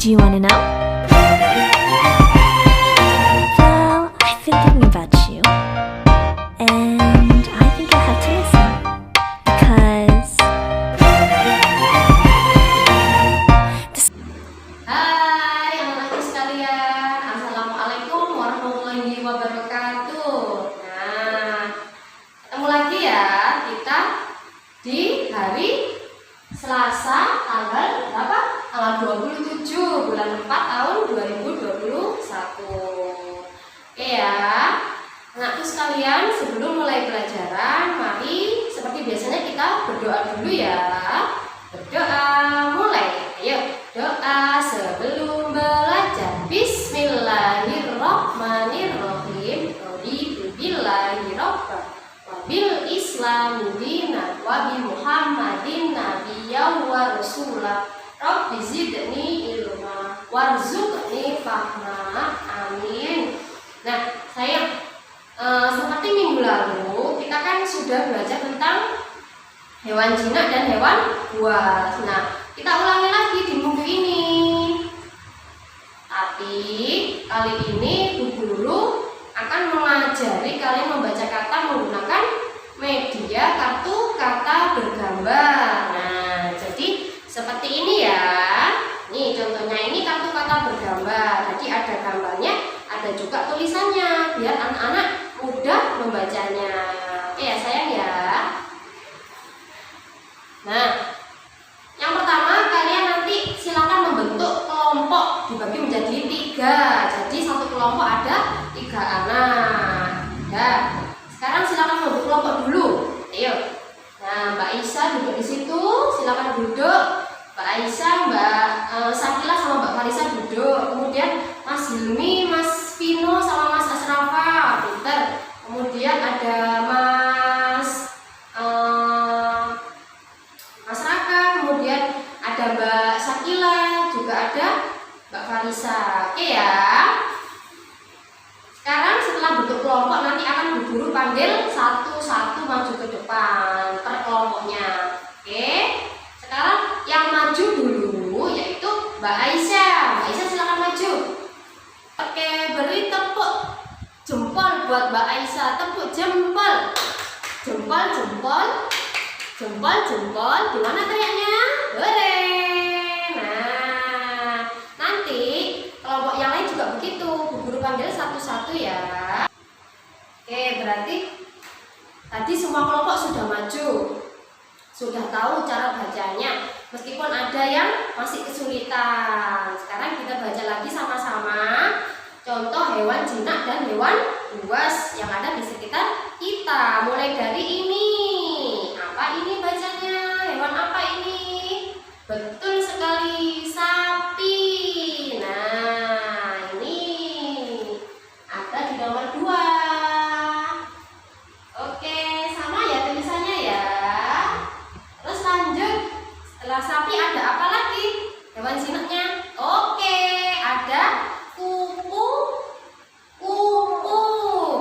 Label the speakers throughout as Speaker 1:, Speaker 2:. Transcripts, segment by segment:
Speaker 1: Do you want to know? Well, I've been thinking about you, and I think you'll have to listen, because
Speaker 2: Hai anak-anakku sekalian, Assalamualaikum warahmatullahi wabarakatuh. Nah, ketemu lagi ya kita di hari Selasa tanggal berapa? Tanggal 27 bulan 4 tahun 2021. Oke ya, anakku sekalian, sebelum mulai pelajaran, mari seperti biasanya kita berdoa dulu ya. Berdoa mulai. Ayo, doa sebelum belajar. Bismillahirrahmanirrahim. Raditu billahi rabban wa bil islami dinan wa bi Muhammadin nabiyyan wa rasulah. Rabbi zidni ilma warzuqni fahma. Amin. Nah, sayang, seperti minggu lalu kita kan sudah belajar tentang hewan jinak dan hewan buas. Nah, kita ulangi lagi di minggu ini. Tapi kali ini Bu Guru akan mengajari kalian membaca kata menggunakan media kartu kata bergambar. Nah, jadi seperti ini ya. Nih contohnya, ini kartu kata bergambar. Jadi ada gambarnya, ada juga tulisannya, biar anak-anak mudah membacanya. Oke ya sayang ya. Nah, yang pertama kalian nanti silakan membentuk kelompok dibagi menjadi 3. Jadi satu kelompok ada 3 anak. Ya. Sekarang silakan membentuk kelompok dulu. Ayo. Nah, Mbak Isa duduk di situ. Silakan duduk. Mbak Aisyah, Mbak Sakila sama Mbak Farisa duduk. Kemudian Mas Hilmi, Mas Vino sama Mas Asrafa, pinter. Kemudian ada Mas Raka, kemudian ada Mbak Sakila, juga ada Mbak Farisa. Oke ya. Sekarang setelah bentuk kelompok nanti akan Bu Guru panggil satu-satu maju ke depan per kelompoknya. Oke. Sekarang yang maju dulu yaitu Mbak Aisyah. Mbak Aisyah silakan maju. Oke, beri tepuk jempol buat Mbak Aisyah. Tepuk jempol. Jempol, jempol. Jempol, jempol. Gimana teriaknya? Hore. Nah, nanti kelompok yang lain juga begitu. Bu Guru panggil satu-satu ya. Oke, berarti tadi semua kelompok sudah maju. Sudah tahu cara bacanya, meskipun ada yang masih kesulitan. Sekarang kita baca lagi sama-sama contoh hewan jinak dan hewan buas yang ada di sekitar kita. Mulai dari ini. Apa ini bacanya? Hewan apa ini? Betul sekali, sapi. Nah, ini ada di nomor 2. Oke, sama ya tulisannya ya. Terus lanjut, setelah sapi ada apa lagi? Hewan jinaknya. Oke, ada kupu. Kupu,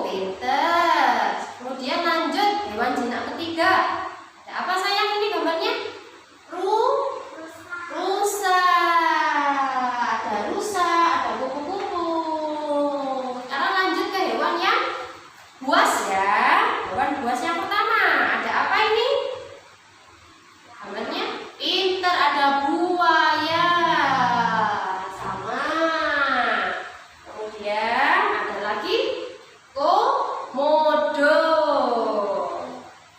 Speaker 2: pinter. Kemudian lanjut, hewan jinak ketiga. Ada apa sayang ini gambarnya? Rusa. Ada rusa, ada kupu-kupu. Sekarang lanjut ke hewan yang buas ya. Hewan buas yang pertama. Ada apa ini? Gambarnya pinter, ada buaya. Sama. Kemudian ada lagi komodo.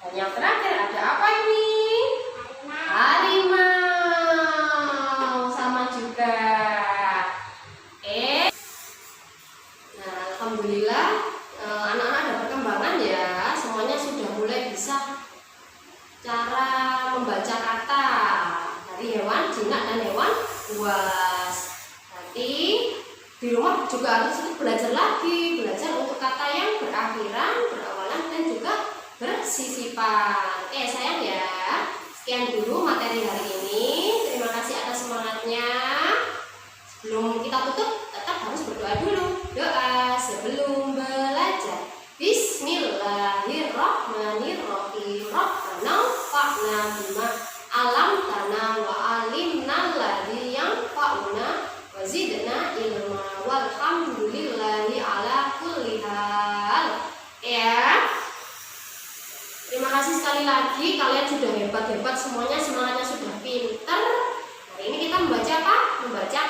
Speaker 2: Dan yang terakhir ada apa ini? Harimau. Sama juga. Nah, alhamdulillah anak-anak ada perkembangan ya. Semuanya sudah mulai bisa cara membaca kata dari hewan jinak dan hewan buas. Nanti di rumah juga harus belajar lagi, belajar untuk kata yang berakhiran, berawalan dan juga bersisipan. Oke sayang ya. Sekian dulu materi hari ini. Terima kasih atas semangatnya. Sebelum kita tutup, tetap harus berdoa dulu. Doa sebelum belajar. Bismillahirrahmanirrahim. Rabbana fa'na bima alam tanah wa alimna ladhi yang fa'na wa sekali lagi, kalian sudah hebat-hebat semuanya, semangatnya sudah pinter. Hari ini kita membaca apa? Membaca